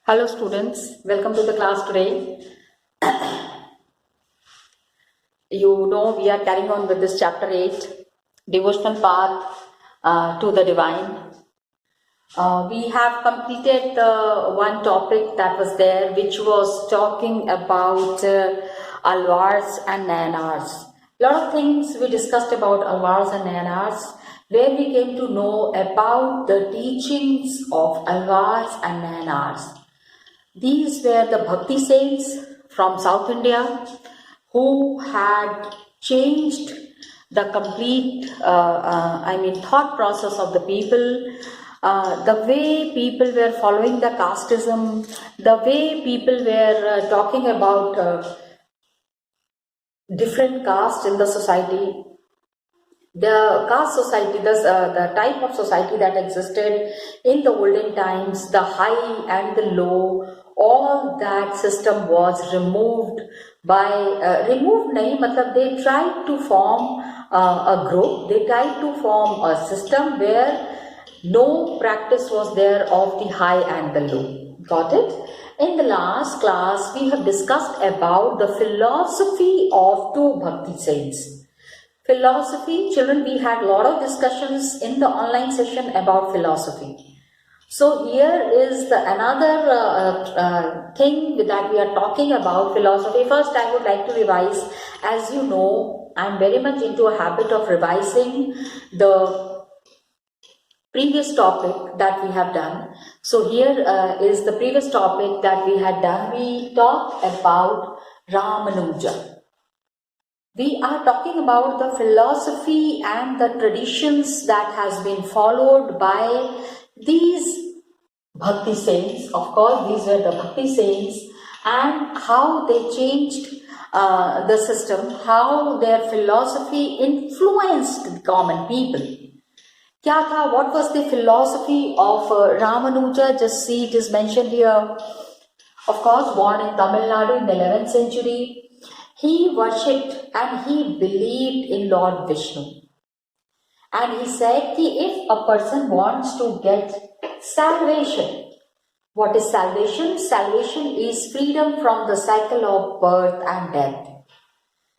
Hello students, welcome to the class today. You know we are carrying on with this chapter 8, devotional path to the divine. We have completed the one topic that was there, which was talking about alvars and nayanars. A lot of things we discussed about alvars and nayanars, where we came to know about the teachings of alvars and nayanars. These were the Bhakti saints from South India who had changed the complete, thought process of the people, the way people were following the casteism, the way people were talking about different castes in the society. The caste society, the type of society that existed in the olden times, the high and the low, all that system was removed by, removed nahi, matlab they tried to form a group, they tried to form a system where no practice was there of the high and the low. Got it? In the last class, we have discussed about the philosophy of two Bhakti saints. Philosophy, children, we had a lot of discussions in the online session about philosophy. So here is another thing that we are talking about philosophy. First, I would like to revise. As you know, I am very much into a habit of revising the previous topic that we have done. So here is the previous topic that we had done. We talked about Ramanuja. We are talking about the philosophy and the traditions that has been followed by these Bhakti saints. Of course, these were the Bhakti saints, and how they changed the system, how their philosophy influenced the common people. Kya tha? What was the philosophy of Ramanuja? Just see, it is mentioned here. Of course, born in Tamil Nadu in the 11th century. He worshipped and he believed in Lord Vishnu. And he said that if a person wants to get salvation, what is salvation? Salvation is freedom from the cycle of birth and death.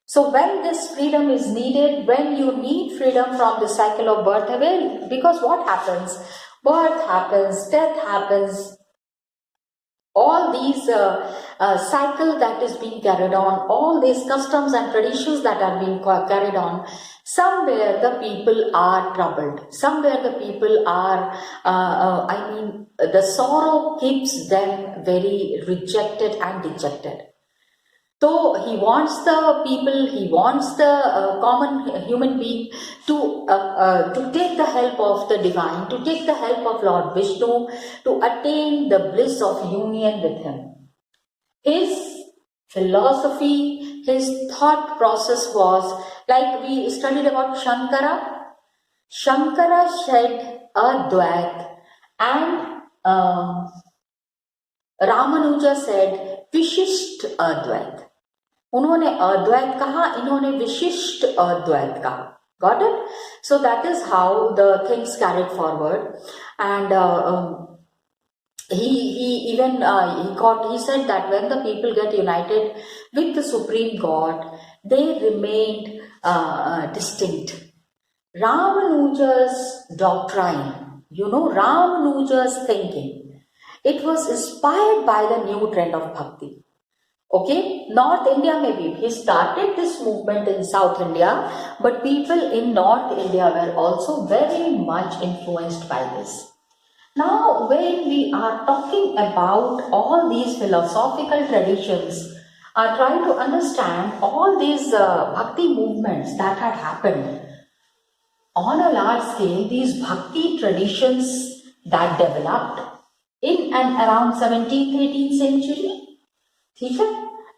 So when this freedom is needed, when you need freedom from the cycle of birth, because what happens? Birth happens, death happens. All these cycle that is being carried on, all these customs and traditions that are being carried on, somewhere the people are troubled. Somewhere the people are, the sorrow keeps them very rejected and dejected. So he wants the people, he wants the common human being to take the help of the divine, to take the help of Lord Vishnu, to attain the bliss of union with him. His philosophy, his thought process was, like we studied about Shankara. Shankara said Advait, and Ramanuja said Vishisht Advait. उन्होंने अद्वैत कहा, इन्होंने विशिष्ट अद्वैत कहा. Got it? So that is how the things carried forward. And he said that when the people get united with the Supreme God, they remained distinct. Ramanuja's doctrine, Ramanuja's thinking, it was inspired by the new trend of Bhakti. Okay, North India maybe. He started this movement in South India, but people in North India were also very much influenced by this. Now, when we are talking about all these philosophical traditions, are trying to understand all these Bhakti movements that had happened on a large scale, these Bhakti traditions that developed in and around 17th, 18th century.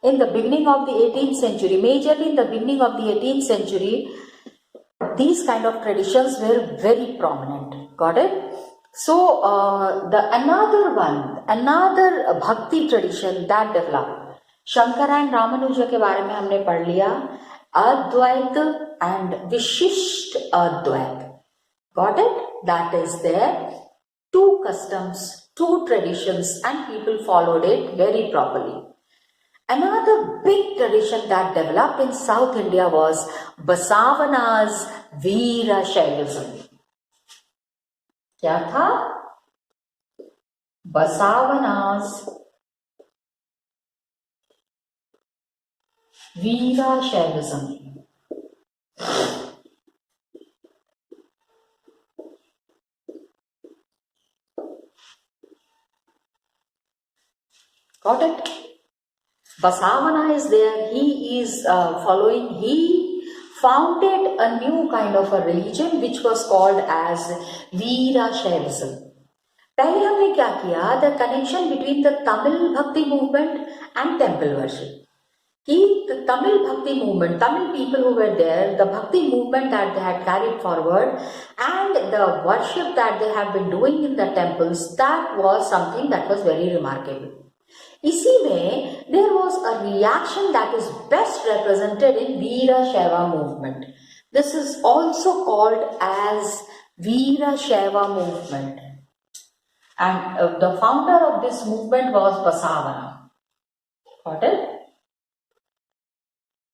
In the beginning of the 18th century, majorly in the beginning of the 18th century, these kind of traditions were very prominent. Got it? So, another Bhakti tradition that developed, Shankara and Ramanuja के बारे में हमने पढ़ लिया, Advait and Vishisht Advait. Got it? That is there. Two customs, two traditions and people followed it very properly. Another big tradition that developed in South India was Basavana's Veera Shaivism. क्या था? Basavana's Veera Shaivism. Got it? Basavana is there. He is following. He founded a new kind of a religion which was called as Veera Shaivism. पहले हमने क्या किया? The connection between the Tamil Bhakti movement and temple worship. The Tamil Bhakti movement, Tamil people who were there, the Bhakti movement that they had carried forward and the worship that they have been doing in the temples, that was something that was very remarkable. इसी में there was a reaction that is best represented in Veera Shaiva movement. This is also called as Veera Shaiva movement. And the founder of this movement was Basavana. Got it?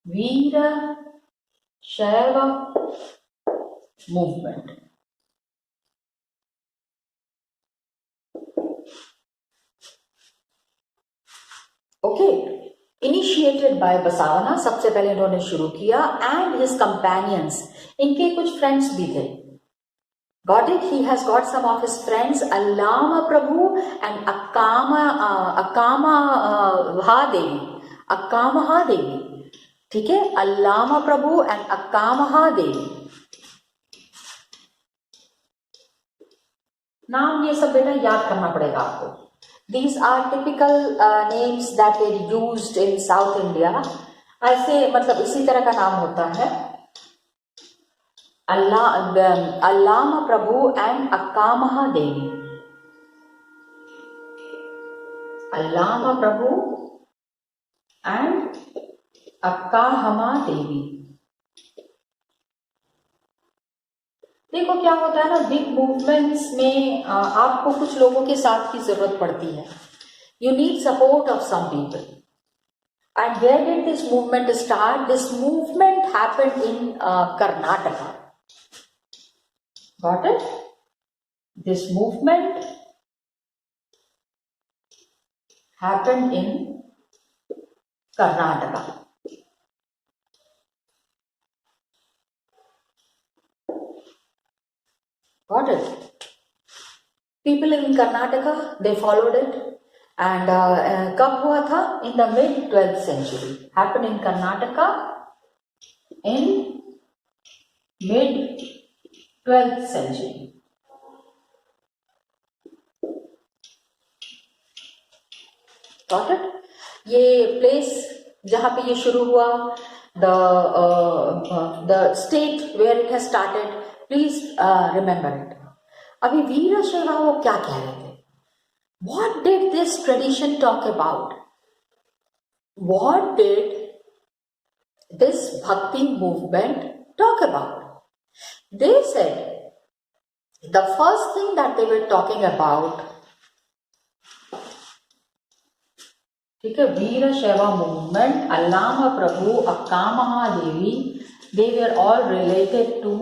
Veera Shaiva movement. Okay, initiated by Basavana, सबसे पहले इन्होंने शुरू किया and his companions, इनके कुछ friends भी थे. Got it? He has got some of his friends, Allama Prabhu and Akkamaha Devi. ठीक है, अल्लामा प्रभु एंड अक्कामहा देवी. नाम ये सब बेटा याद करना पड़ेगा आपको. These are typical names that were used in South India. ऐसे मतलब इसी तरह का नाम होता है. Allama Prabhu and Akkamahadevi. Allama Prabhu and Akkamahadevi. देखो क्या होता है ना, बिग मूवमेंट्स में आपको कुछ लोगों के साथ की जरूरत पड़ती है. You need support of some people. And where did this movement start? This movement happened in Karnataka. Got it? This movement happened in Karnataka. Got it? People in Karnataka, they followed it. And कब हुआ था? In the mid 12th century. Happened in Karnataka in mid 12th century. Got it? ये place जहाँ पे ये शुरू हुआ, the state where it has started, please remember it. अभी वीरा शैवा वो क्या कह रहे थे? What did this tradition talk about? What did this bhakti movement talk about? They said the first thing that they were talking about, ठीक है, वीरा शैवा movement, Allama Prabhu, अक्कामहा Devi, they were all related to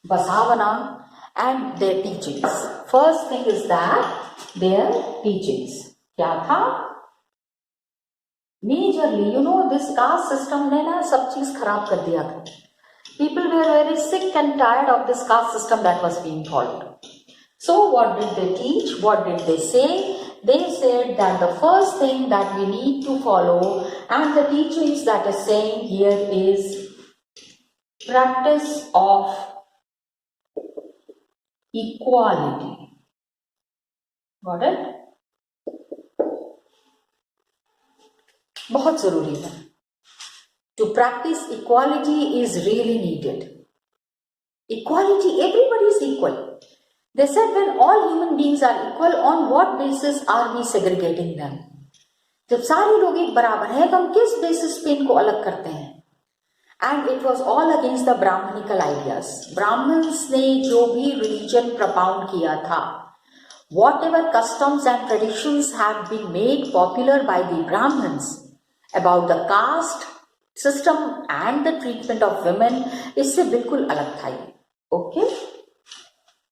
Basavana and their teachings. First thing is that their teachings. क्या था? Majorly, this caste system ने ना सब चीज खराब कर दिया था. People were very sick and tired of this caste system that was being followed. So what did they teach? What did they say? They said that the first thing that we need to follow, and the teachings that is saying here is practice of equality. Got it? बहुत जरूरी है. To practice equality is really needed. Equality, everybody is equal. They said when all human beings are equal, on what basis are we segregating them? जब सारे लोग एक बराबर हैं तो हम किस बेसिस पे इनको अलग करते हैं? And it was all against the brahmanical ideas. Brahmans ने जो भी रिलीजन प्रपाउंड किया था, whatever customs and traditions have been made popular by the Brahmins about the caste system and the treatment of women, इससे बिल्कुल अलग था ये। ओके,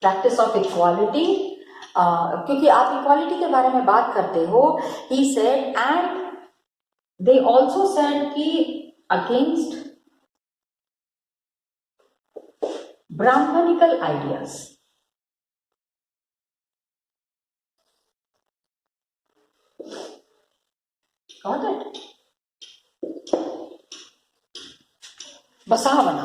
प्रैक्टिस ऑफ इक्वालिटी, क्योंकि आप इक्वालिटी के बारे में बात करते हो, he said, and they also said कि against Brahmanical ideas। Got it? Basavanna.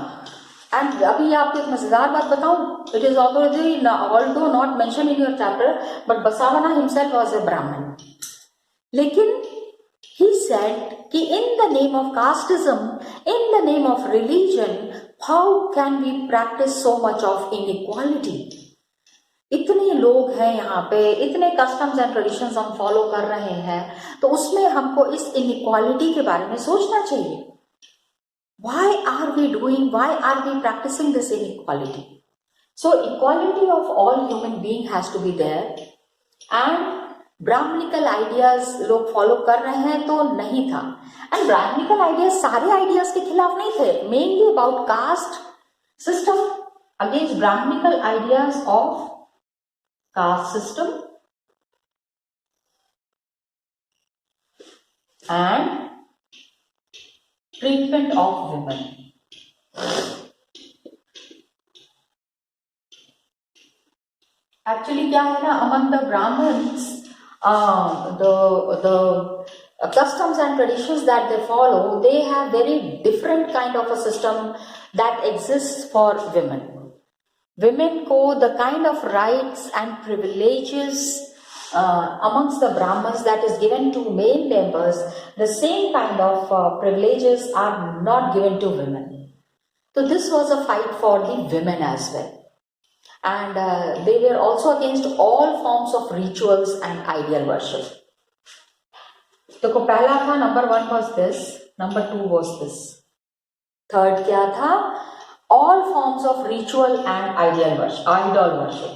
And अभी आपको एक मजेदार बात बताऊं, it is although not mention in your chapter, but Basavanna himself was a Brahmin. लेकिन ही सेड कि in the name of casteism, in the name of religion, how can we practice so much of inequality. इतने लोग हैं यहाँ पे, इतने customs and traditions हम follow कर रहे हैं, तो उसमें हमको इस इनइक्वालिटी के बारे में सोचना चाहिए। Why are we practicing this inequality? So equality of all human being has to be there, and brahmanical ideas लोग फॉलो कर रहे हैं तो नहीं था। एंड ब्राह्मणिकल आइडियाज सारे आइडियाज के खिलाफ नहीं थे, mainly about caste system, against brahmanical ideas of caste system and treatment of women। Actually क्या है ना, among the Brahmins, the customs and traditions that they follow, they have very different kind of a system that exists for women। Women को the kind of rights and privileges amongst the Brahmins that is given to male members, the same kind of privileges are not given to women. So this was a fight for the women as well. And they were also against all forms of rituals and ideal worship. तो पहला था, number 1 was this, number 2 was this, third क्या था, all forms of ritual and idol worship,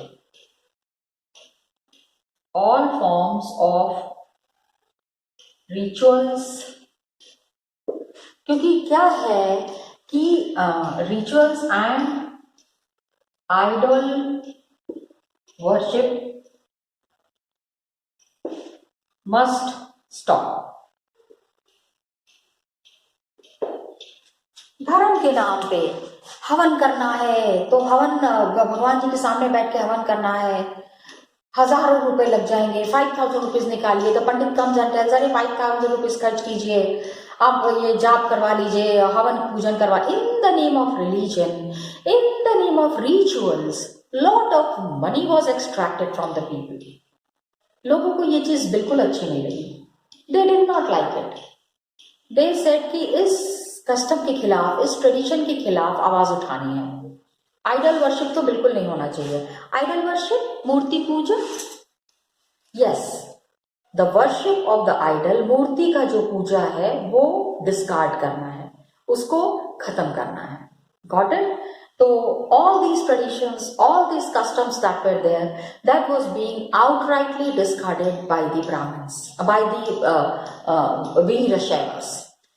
all forms of rituals। क्योंकि क्या है कि rituals and idol worship must stop। धर्म के नाम पे हवन करना है तो हवन, भगवान जी के सामने बैठ के हवन करना है, हजारों रुपए लग जाएंगे, 5,000 रुपीज निकालिए, तो पंडित कम्स एंड टेल्स, अरे 5,000 रुपीज खर्च कीजिए, आप ये जाप करवा लीजिए, हवन पूजन करवा, इन the name of religion, in the name of rituals, lot of money was extracted from the people. लोगों को ये चीज बिल्कुल अच्छी नहीं लगी, they did not like it. They said कि इस कस्टम के खिलाफ, इस ट्रेडिशन के खिलाफ आवाज उठानी है। आइडल वर्शिप तो बिल्कुल नहीं होना चाहिए। Idol worship, murti puja, yes, the worship of the idol, मूर्ति का जो पूजा है वो डिस्कार्ड करना है, उसको खत्म करना है। Got it? तो all these traditions, all these customs that were there, that was being outrightly discarded by the Brahmins, by the Veerashevas.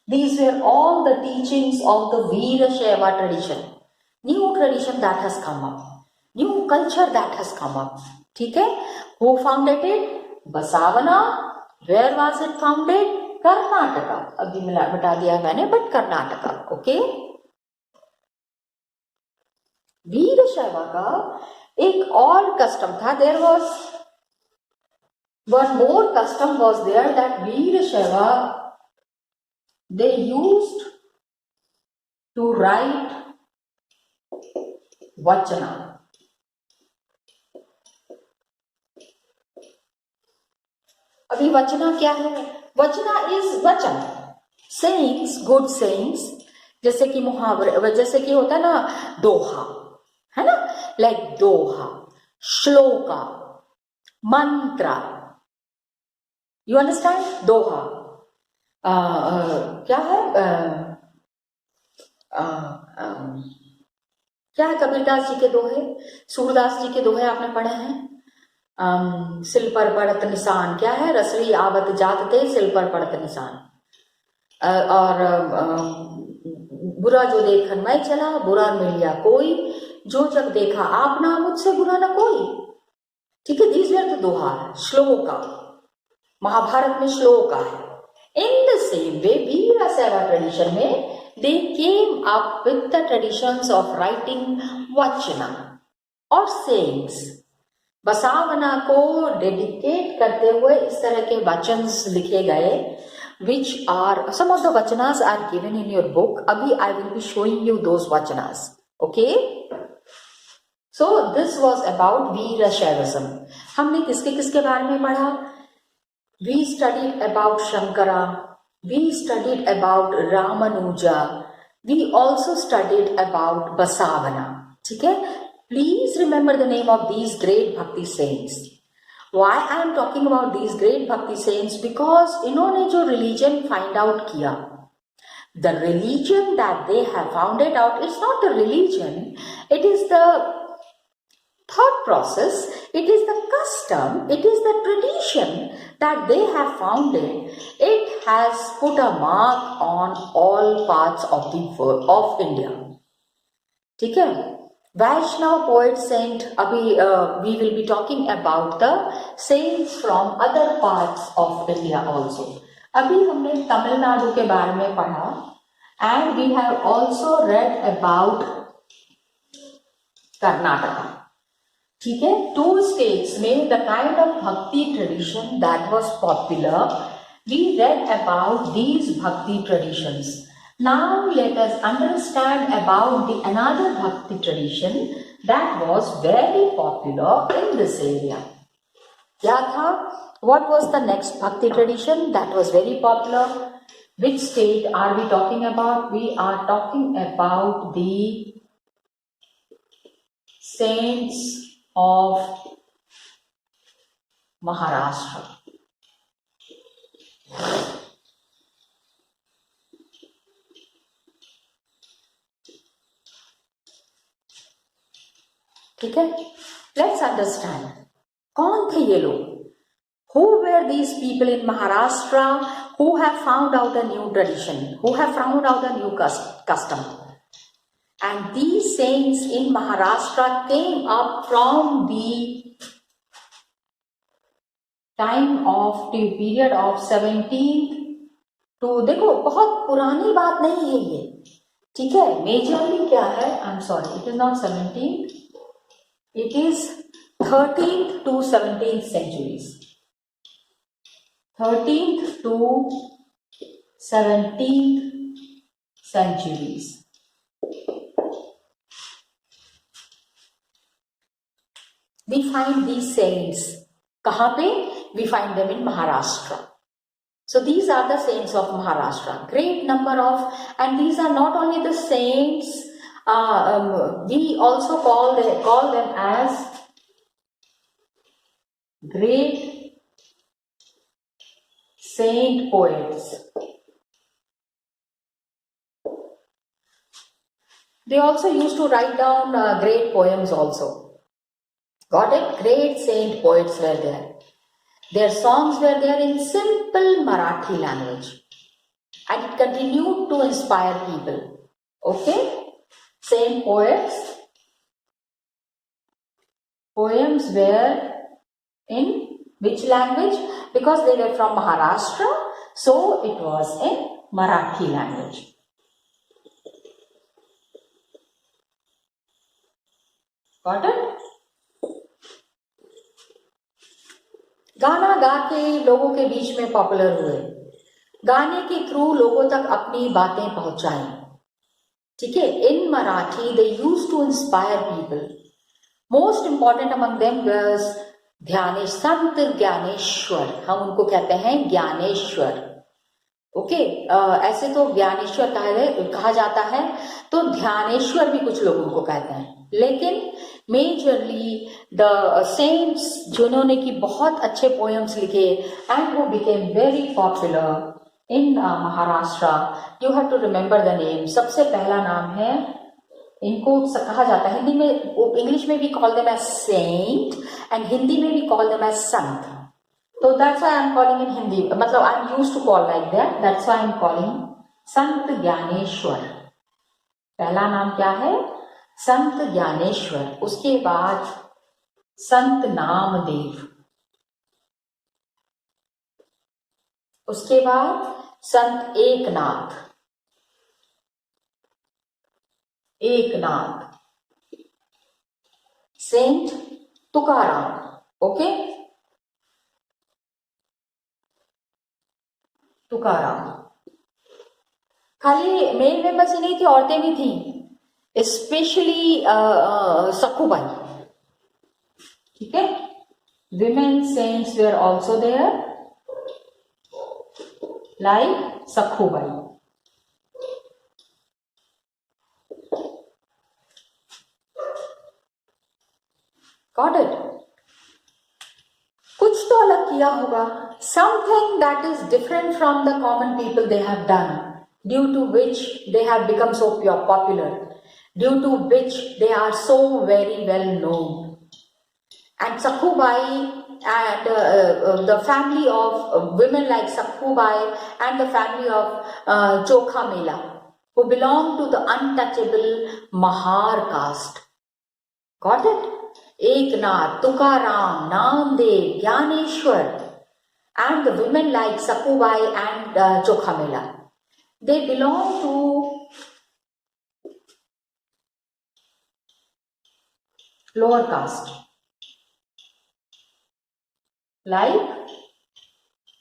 These were all the teachings of the Veerasheva tradition, new tradition that has come up, new culture that has come up. ठीक है? Who founded it? Basavana. Where was it founded? Karnataka. अभी बता दिया मैंने, but Karnataka. Okay, वीरशैवा का एक और कस्टम था। There was one more custom was there, that Veerashaiva they used to write vachana। अभी वचना क्या है? वचना इज वचन, सेइंग्स, गुड सेइंग्स, जैसे कि मुहावरे, जैसे कि होता है ना दोहा, है ना, लाइक दोहा, श्लोका, मंत्र, यू अंडरस्टैंड? दोहा क्या है? क्या है कबीरदास जी के दोहे, सूरदास जी के दोहे आपने पढ़े हैं? सिल पर पड़त निशान, क्या है? रसरी आवत जात थे सिल पर पड़त निशान। और बुरा जो देखन मैं चला, बुरा मिलिया कोई, जो जब देखा आपना मुझसे बुरा ना कोई। ठीक है, दीज आर द दोहा, श्लोका, महाभारत में श्लोका है। इन द सेम वे वीर सेवा ट्रेडिशन में they came up with the traditions of writing vachana और sayings। बसावना को डेडिकेट करते हुए इस तरह के वचन्स लिखे गए, which are some of the vachanas are given in your book। अभी I will be showing you those vachanas, okay? So this was about वीर शैवसम। हमने किसके किसके बारे में पढ़ा? We studied about Shankara, we studied about Ramanuja, we also studied about Basavana। ठीक है, please remember the name of these great bhakti saints। Why I am talking about these great bhakti saints? Because इन्होंने जो religion find out किया, the religion that they have founded out, it's not the religion, it is the thought process, it is the custom, it is the tradition that they have founded। It has put a mark on all parts of the world of India। ठीक है, Vaishnav poet saint, अभी we will be talking about the saints from other parts of India also। अभी हमने तमिलनाडु के बारे में पढ़ा, and we have also read about Karnataka. ठीक है, टू स्टेट्स में the kind of bhakti tradition that was popular, we read about these bhakti traditions. Now let us understand about the another bhakti tradition that was very popular in this area. क्या था? What was the next bhakti tradition that was very popular? Which state are we talking about? We are talking about the saints of Maharashtra। ठीक है, let's understand कौन थे ये लोग। Who were these people in Maharashtra who have found out a new tradition, who have found out a new custom? And these saints in Maharashtra came up from the time of the period of 17th to, देखो बहुत पुरानी बात नहीं है ये, ठीक है, majorly क्या है, I am sorry, it is not 17th, it is 13th to 17th centuries। 13th to 17th centuries। We find these saints कहाँ पे? We find them in Maharashtra। So these are the saints of Maharashtra, great number of, and these are not only the saints, we also call them as great saint poets। They also used to write down great poems also। Got it? Great saint poets were there। Their songs were there in simple Marathi language, and it continued to inspire people। Okay? Saint poets, poems were in which language? Because they were from Maharashtra, so it was in Marathi language। Got it? गाना गा के लोगों के बीच में popular हुए, गाने के through लोगों तक अपनी बातें पहुंचाएं। ठीक है, in Marathi they use to inspire people. Most important among them was Dhyanesh, Sant Dnyaneshwar, हम उनको कहते हैं ज्ञानेश्वर। ओके, ऐसे तो ज्ञानेश्वर कहा जाता है, तो ध्यानेश्वर भी कुछ लोग उनको कहते हैं, लेकिन मेजरली द सेंट्स जिन्होंने की बहुत अच्छे पोएम्स लिखे एंड वो became very popular, in Maharashtra. You have to remember the name. सबसे पहला नाम है, इनको कहा जाता है हिंदी में, इंग्लिश में भी call them as saint and Hindi में भी call them as Sant. So that's why I'm calling in Hindi. मतलब I'm used to call like that. That's why I'm calling संत ज्ञानेश्वर. पहला नाम क्या है? संत ज्ञानेश्वर. उसके बाद संत नामदेव. उसके बाद संत एकनाथ. सेंट तुकाराम. ओके, तुकाराम. खाली मेल मेंबर्स ही नहीं थी, औरतें भी थी, स्पेशली सखुबाई. ठीक है, women saints were also there, like Sakhubai. Got it? कुछ तो अलग किया होगा. Something that is different from the common people they have done, due to which they have become so popular, due to which they are so very well known. And Sakhubai and the family of women like Sakhubai and the family of Chokha Mela, who belong to the untouchable Mahar caste. Got it? Eknath, Tukaram, Namdev, Gyaneshwar, and the women like Sakhubai and Chokha Mela, they belong to lower caste, like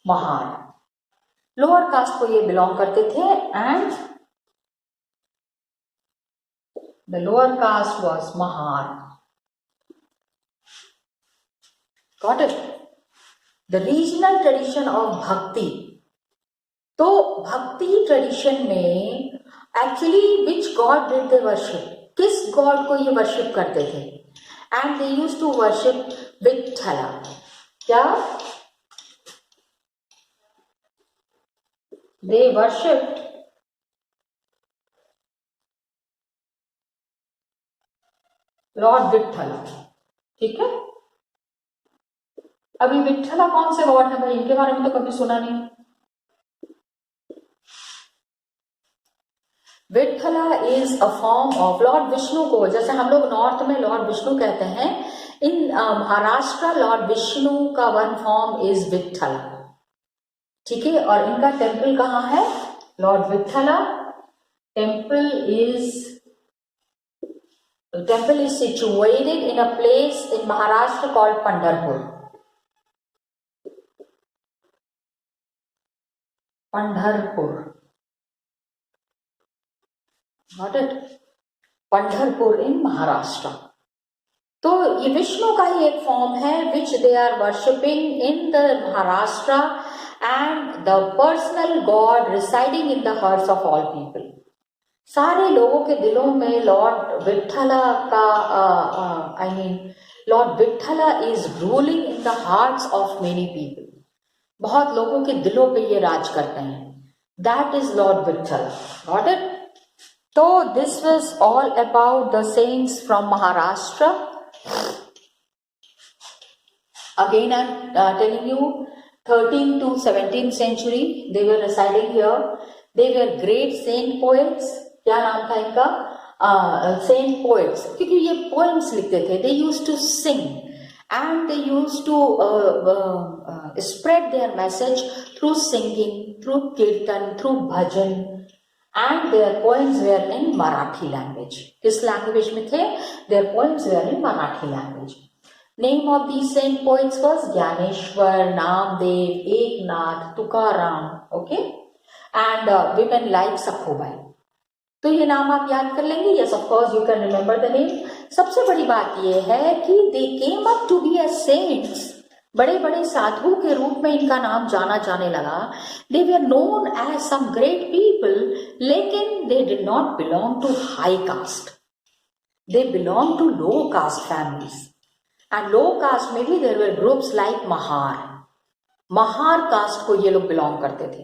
Mahar. Lower caste को ये belong करते थे and the lower caste was Mahar. Got it? The regional tradition of bhakti. तो bhakti tradition में actually which god did they worship? किस God को ये worship करते थे? And they used to worship Vitthala. क्या? They worshipped lord Vitthala. ठीक है, अभी विठ्ठला कौन से गॉड है भाई? इनके बारे में तो कभी सुना नहीं. Vitthala is a form of Lord Vishnu को, जैसे हम लोग नॉर्थ में लॉर्ड विष्णु कहते हैं, इन महाराष्ट्र लॉर्ड विष्णु का वन फॉर्म इज विठ्ठला. ठीक है, और इनका टेम्पल कहाँ है? Lord Vitthala temple is situated in a place in Maharashtra called Pandharpur. Pandharpur. Got it? Pandharpur in Maharashtra. तो ये विष्णु का ही एक फॉर्म है which they are worshipping in the Maharashtra and the personal God residing in the hearts of all people. सारे लोगों के दिलों में लॉर्ड विठ्ठला का Lord Vitthala is ruling in the hearts of many people. बहुत लोगों के दिलों पे ये राज करते हैं. That is Lord Vitthala. Got it? तो this was all about the saints from Maharashtra. Again I am telling you, 13th to 17th century they were residing here. They were great saint poets. क्या नाम था इनका? Saint poets, क्योंकि ये poems लिखते थे. They used to sing and they used to spread their message through singing, through kirtan, through bhajan, and their poems were in Marathi language. किस language में थे? Their poems were in Marathi language. Name of these saint poets was Gyaneshwar, Namdev, Eknath, Tukaram. Okay, and women like Sakhubai. तो ये नाम आप याद कर लेंगे. Yes, of course you can remember the name. सबसे बड़ी बात ये है कि they came up to be as saints. बड़े बड़े साधु के रूप में इनका नाम जाना जाने लगा. They were known as some great people, लेकिन they did not belong to high caste. They belonged to low caste families. And low caste में भी there were groups like Mahar. Mahar caste को ये लोग belong करते थे.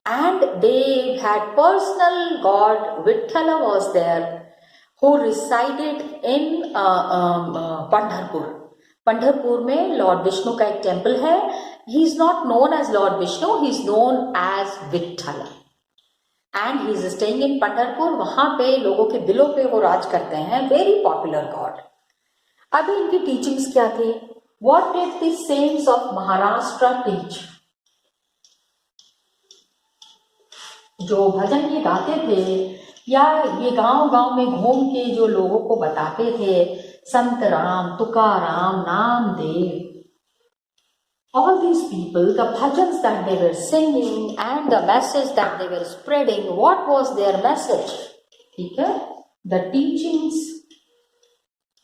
and they had personal god Vithala was there who resided in Pandharpur. Pandharpur में Lord Vishnu का एक टेम्पल है. He is not known as lord Vishnu, he is known as Vithal and he is staying in Pandharpur. वहां पे लोगों के दिलों पे वो राज करते हैं. Very popular God. अभी इनकी टीचिंग्स क्या थी? What did the saints of Maharashtra teach? जो भजन ये गाते थे या ये गांव गांव में घूम के जो लोगों को बताते थे, संत Ram, Tukaram, Namdev, all these people, the bhajans that they were singing and the message that they were spreading, what was their message? ठीक है? The teachings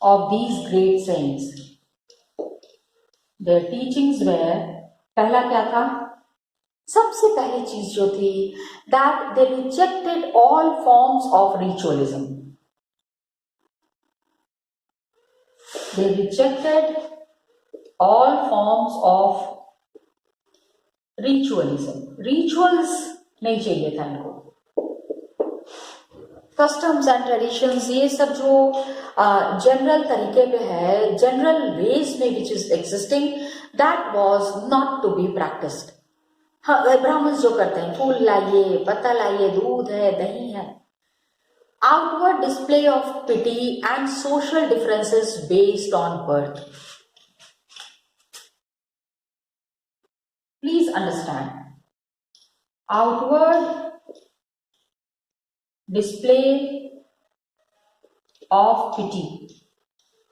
of these great saints, their teachings were, पहला क्या था? सबसे पहली चीज जो थी, that they rejected all forms of ritualism. They rejected all forms of ritualism. Rituals नहीं चाहिए था इनको. Customs and traditions, ये सब जो जनरल तरीके पे है, जनरल वेज में which is existing, that was not to be practiced. हाँ, ब्राह्मण जो करते हैं, फूल लाइए, पत्ता लाइए, दूध है, दही है. Outward display of pity and social differences based on birth. Please understand. Outward display of pity,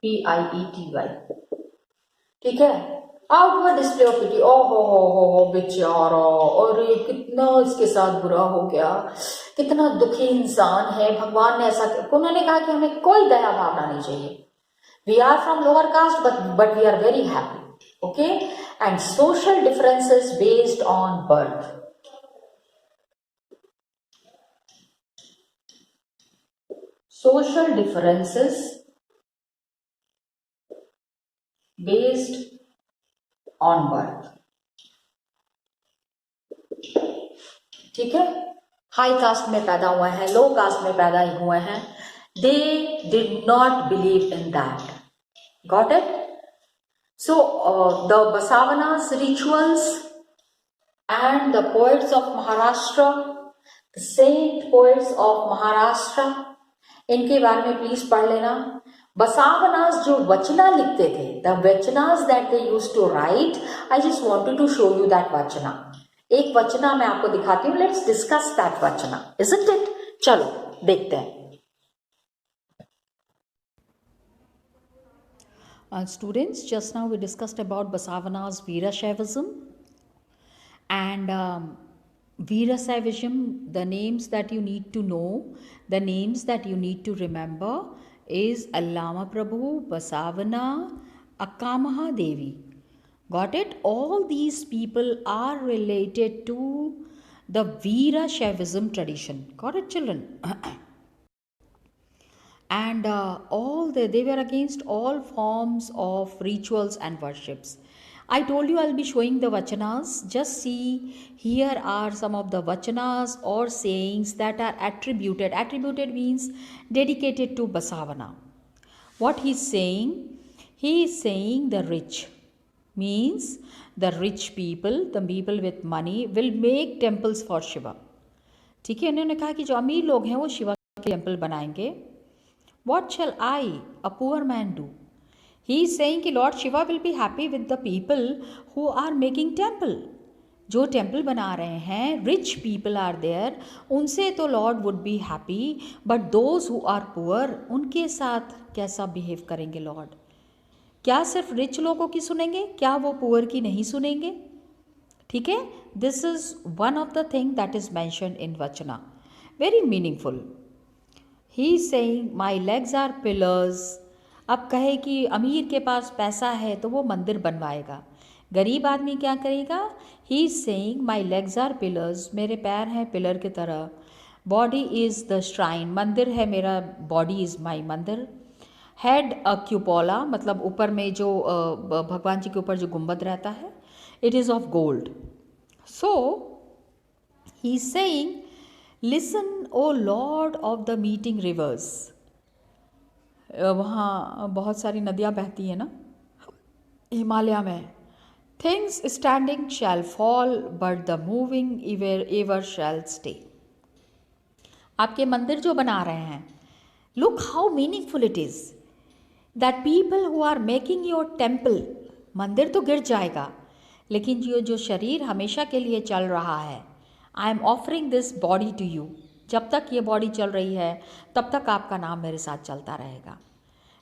P-I-E-T-Y. ठीक है? Outward display of pity. ओ हो बेचारा, और ये कितना इसके साथ बुरा हो गया, कितना दुखी इंसान है, भगवान ने ऐसा. उन्होंने कहा कि हमें कोई दया भावना नहीं चाहिए. We are from lower caste, but we are very happy. Okay? And social differences based on birth. Social differences based on birth. ठीक है? हाई कास्ट में पैदा हुए हैं, लो कास्ट में पैदा हुए हैं. They did not believe in that. Got it? So the Basavana's rituals and the poets of Maharashtra, the saint poets of Maharashtra, इनके बारे में प्लीज पढ़ लेना. Basavanas जो वचना लिखते थे, the vachanas that they used to write, I just wanted to show you that vachana. एक वचना मैं आपको दिखाती हूँ. Let's discuss that vachana, isn't it? चलो देखते हैं. Students, just now we discussed about Basavana's Veerashaivism, and Veerashaivism, the names that you need to know, the names that you need to remember is Allama Prabhu, Basavana, Akkamaha Devi. Got it? All these people are related to the Veerashaivism tradition. Got it, children? And they were against all forms of rituals and worships. I told you I'll be showing the vachanas. Just see, here are some of the vachanas or sayings that are attributed. Attributed means dedicated to Basavana. What he's saying? He is saying the rich means the rich people, the people with money will make temples for Shiva. ठीक है, उन्होंने कहा कि जो अमीर लोग हैं वो शिवा के टेम्पल बनाएंगे. What shall I, a poor man, do? He is saying कि Lord Shiva will be happy with the people who are making temple. जो टेम्पल बना रहे हैं, rich people are there, उनसे तो Lord would be happy, but those who are poor, उनके साथ कैसा बिहेव करेंगे Lord? क्या सिर्फ रिच लोगों की सुनेंगे? क्या वो पुअर की नहीं सुनेंगे? ठीक है? This is one of the thing that is mentioned in vachana. Very meaningful. He is saying my legs are pillars. अब कहे कि अमीर के पास पैसा है तो वो मंदिर बनवाएगा, गरीब आदमी क्या करेगा? He is saying my legs are pillars. मेरे पैर हैं पिलर की तरह. Body is the shrine. मंदिर है मेरा, बॉडी इज़ माई मंदिर. हेड अ क्यूपोला, मतलब ऊपर में जो भगवान जी के ऊपर जो गुंबद रहता है, it is of gold. So He is saying, listen, O Lord of the meeting rivers. वहाँ बहुत सारी नदियाँ बहती हैं ना हिमालय में. Things standing shall fall, but the moving ever shall stay. आपके मंदिर जो बना रहे हैं, look how meaningful it is that people who are making your temple, मंदिर तो गिर जाएगा लेकिन जो शरीर हमेशा के लिए चल रहा है, I am offering this body to you. जब तक ये बॉडी चल रही है तब तक आपका नाम मेरे साथ चलता रहेगा.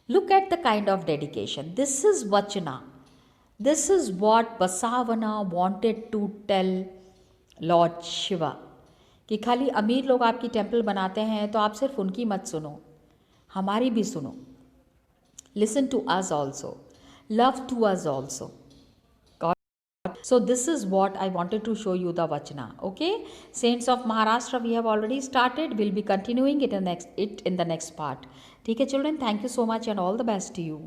Look at the kind of dedication. This is vachana. This is what Basavanna wanted to tell Lord Shiva. कि खाली अमीर लोग आपकी टेम्पल बनाते हैं तो आप सिर्फ उनकी मत सुनो, हमारी भी सुनो. Listen to us also, love to us also. So this is what I wanted to show you the Vachana. Okay, Saints of Maharashtra, we have already started. We'll be continuing it in the next part. ठीक है children, thank you so much and all the best to you.